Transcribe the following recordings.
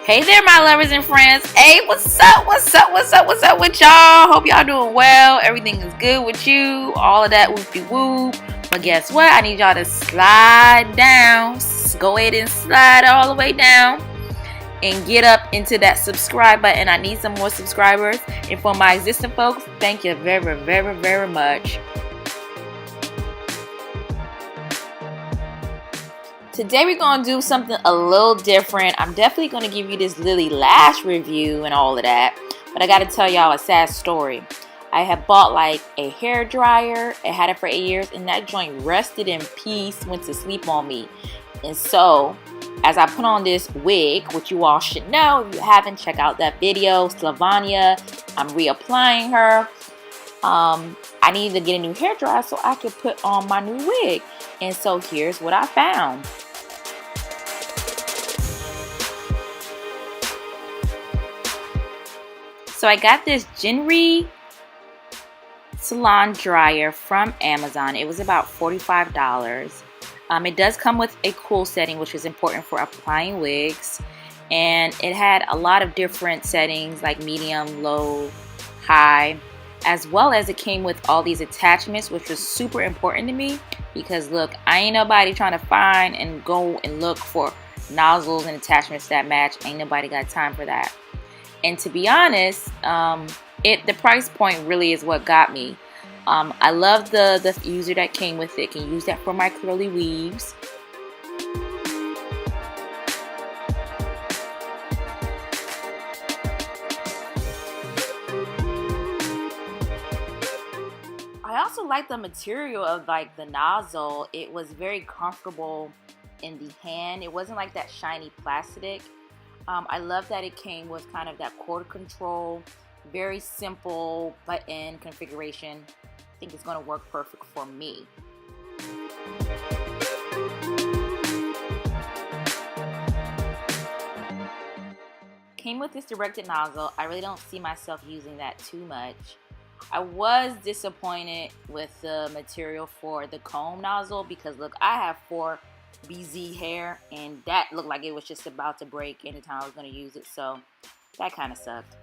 Hey there, my lovers and friends. Hey, what's up? What's up with y'all? Hope y'all doing well. Everything is good with you. All of that whoop-de-whoop. But guess what? I need y'all to slide down. Go ahead and slide all the way down and get up into that subscribe button. I need some more subscribers. And for my existing folks, thank you very much. Today we're going to do something a little different. I'm definitely going to give you this Lily Lash review and all of that. But I got to tell y'all a sad story. I had bought like a hair dryer. I had it for 8 years and that joint rested in peace, went to sleep on me. And so as I put on this wig, which you all should know, if you haven't, check out that video, Sylvanna. I'm reapplying her. I needed to get a new hair dryer so I could put on my new wig. And so here's what I found. So I got this Jinri salon dryer from Amazon. It was about $45. It does come with a cool setting, which is important for applying wigs. And it had a lot of different settings like medium, low, high, as well as it came with all these attachments, which was super important to me because look, I ain't nobody trying to find and go and look for nozzles and attachments that match. Ain't nobody got time for that. And to be honest, the price point really is what got me. I love the diffuser that came with it. Can use that for my curly weaves. I also like the material of like the nozzle. It was very comfortable in the hand. It wasn't like that shiny plastic. I love that it came with kind of that cord control. Very simple button configuration. I think it's going to work perfect for me. Came with this directed nozzle. I really don't see myself using that too much. I was disappointed with the material for the comb nozzle because look, I have 4BZ hair and that looked like it was just about to break anytime I was going to use it, so that kind of sucked.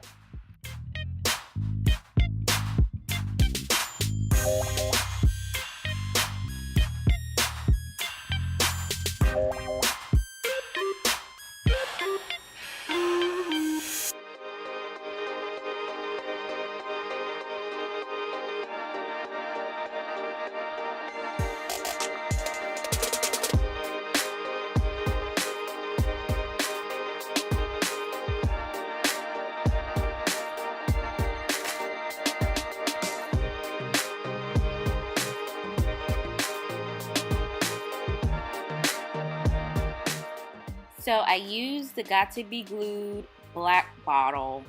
So I used the Got to Be Glued black bottle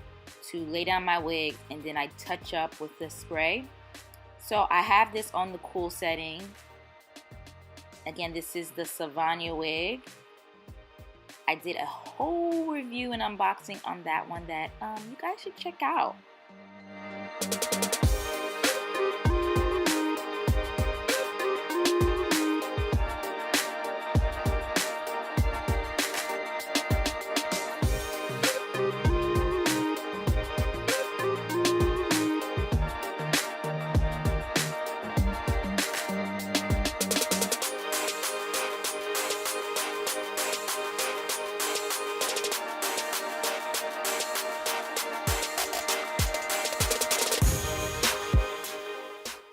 to lay down my wig, and then I touch up with the spray. So I have this on the cool setting. Again, this is the Sylvanna wig. I did a whole review and unboxing on that one that you guys should check out.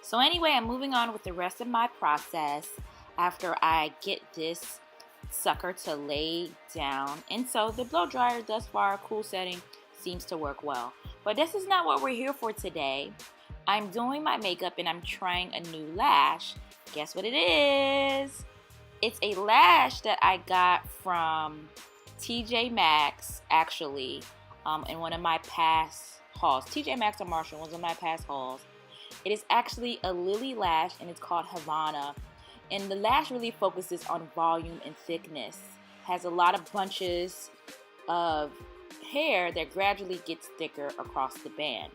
So anyway, I'm moving on with the rest of my process after I get this sucker to lay down. And so the blow dryer thus far, cool setting, seems to work well. But this is not what we're here for today. I'm doing my makeup and I'm trying a new lash. Guess what it is? It's a lash that I got from TJ Maxx, actually, in one of my past hauls. TJ Maxx or Marshall was one of my past hauls. It is actually a Lily lash and it's called Sylvanna. And the lash really focuses on volume and thickness. Has a lot of bunches of hair that gradually gets thicker across the band.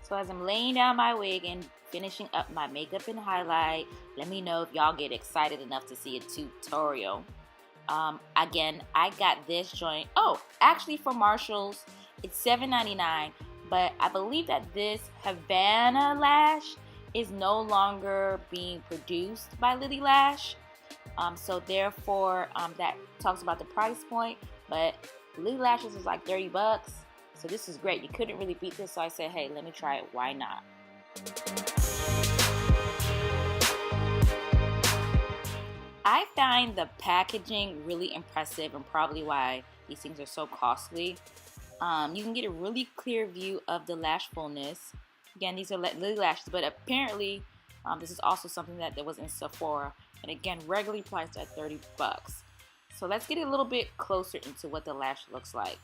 So as I'm laying down my wig and finishing up my makeup and highlight, let me know if y'all get excited enough to see a tutorial. Again, I got this joint. Oh, actually for Marshalls, it's $7.99. But I believe that this Havana lash is no longer being produced by Lily Lash. So therefore, that talks about the price point. But Lily Lashes was like 30 bucks. So this is great. You couldn't really beat this. So I said, hey, let me try it. Why not? I find the packaging really impressive and probably why these things are so costly. You can get a really clear view of the lash fullness. Again, these are Lily Lashes, but apparently this is also something that was in Sephora. And again, regularly priced at 30 bucks. So let's get a little bit closer into what the lash looks like.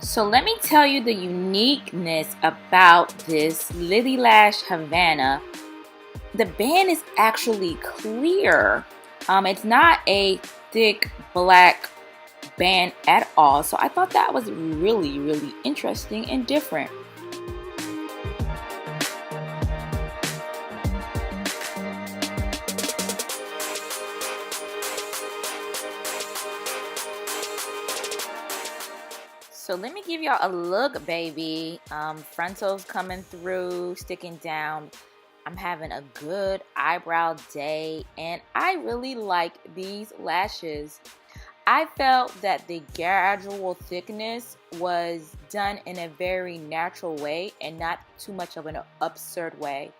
So let me tell you the uniqueness about this Lily Lash Havana. The band is actually clear. It's not a thick black band at all. So I thought that was really, really interesting and different. So let me give y'all a look, baby. Frontal's coming through, sticking down. I'm having a good eyebrow day, and I really like these lashes. I felt that the gradual thickness was done in a very natural way and not too much of an absurd way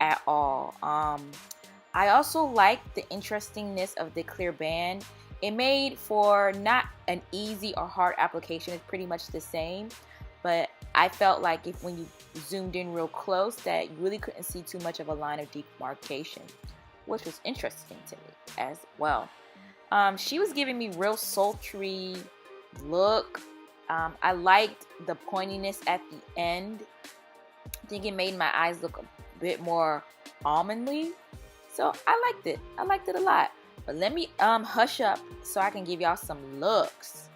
at all. I also like the interestingness of the clear band. It made for not an easy or hard application. It's pretty much the same, but I felt like when you zoomed in real close that you really couldn't see too much of a line of demarcation, which was interesting to me as well. She was giving me real sultry look. I liked the pointiness at the end. I think it made my eyes look a bit more almondly. So I liked it. I liked it a lot. But let me hush up so I can give y'all some looks.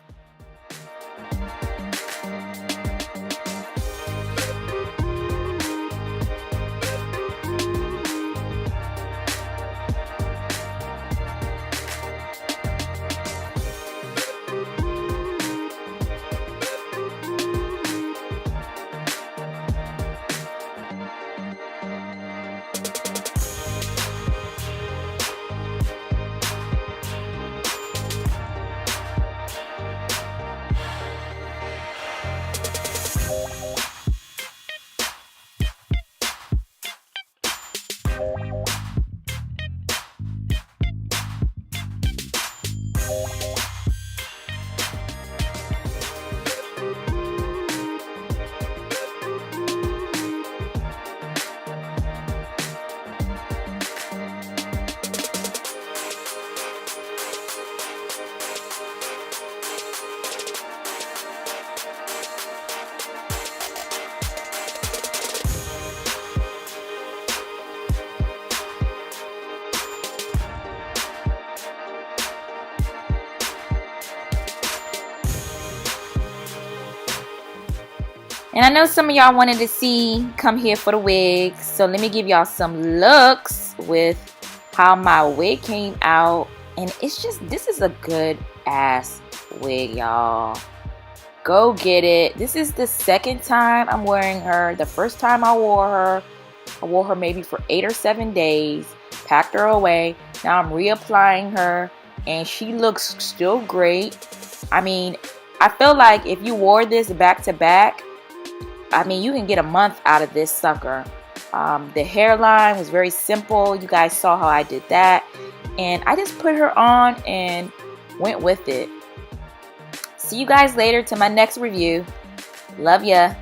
And I know some of y'all wanted to see come here for the wigs. So let me give y'all some looks with how my wig came out. And it's just, this is a good ass wig, y'all. Go get it. This is the second time I'm wearing her. The first time I wore her maybe for 8 or 7 days. Packed her away. Now I'm reapplying her. And she looks still great. I mean, I feel like if you wore this back to back, I mean, you can get a month out of this sucker. The hairline was very simple. You guys saw how I did that. And I just put her on and went with it. See you guys later to my next review. Love ya.